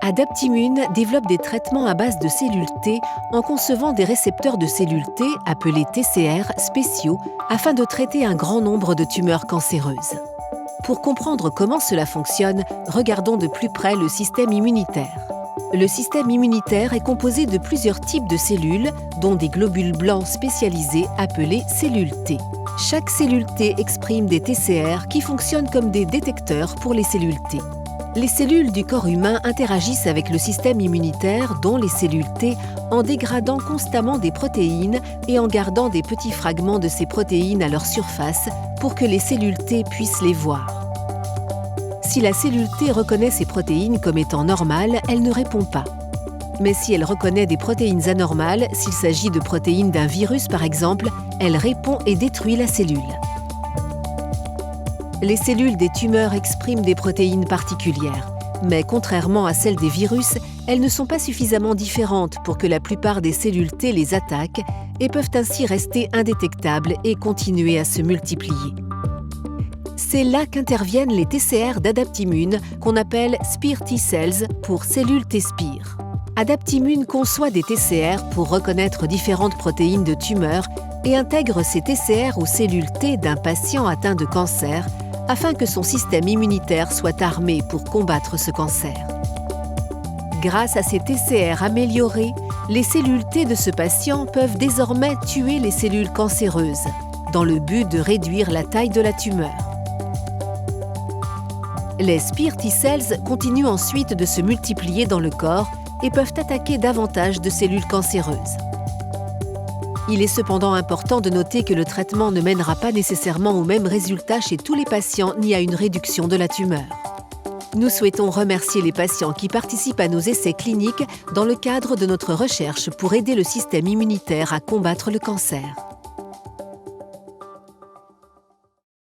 Adaptimmune développe des traitements à base de cellules T en concevant des récepteurs de cellules T, appelés TCR, spéciaux, afin de traiter un grand nombre de tumeurs cancéreuses. Pour comprendre comment cela fonctionne, regardons de plus près le système immunitaire. Le système immunitaire est composé de plusieurs types de cellules, dont des globules blancs spécialisés appelés cellules T. Chaque cellule T exprime des TCR qui fonctionnent comme des détecteurs pour les cellules T. Les cellules du corps humain interagissent avec le système immunitaire, dont les cellules T, en dégradant constamment des protéines et en gardant des petits fragments de ces protéines à leur surface pour que les cellules T puissent les voir. Si la cellule T reconnaît ces protéines comme étant normales, elle ne répond pas. Mais si elle reconnaît des protéines anormales, s'il s'agit de protéines d'un virus par exemple, elle répond et détruit la cellule. Les cellules des tumeurs expriment des protéines particulières, mais contrairement à celles des virus, elles ne sont pas suffisamment différentes pour que la plupart des cellules T les attaquent et peuvent ainsi rester indétectables et continuer à se multiplier. C'est là qu'interviennent les TCR d'Adaptimmune, qu'on appelle SPEAR T-cells pour cellules T-SPEAR. Adaptimmune conçoit des TCR pour reconnaître différentes protéines de tumeurs et intègre ces TCR aux cellules T d'un patient atteint de cancer afin que son système immunitaire soit armé pour combattre ce cancer. Grâce à ces TCR améliorés, les cellules T de ce patient peuvent désormais tuer les cellules cancéreuses, dans le but de réduire la taille de la tumeur. Les SPEAR T-cells continuent ensuite de se multiplier dans le corps et peuvent attaquer davantage de cellules cancéreuses. Il est cependant important de noter que le traitement ne mènera pas nécessairement au même résultat chez tous les patients ni à une réduction de la tumeur. Nous souhaitons remercier les patients qui participent à nos essais cliniques dans le cadre de notre recherche pour aider le système immunitaire à combattre le cancer.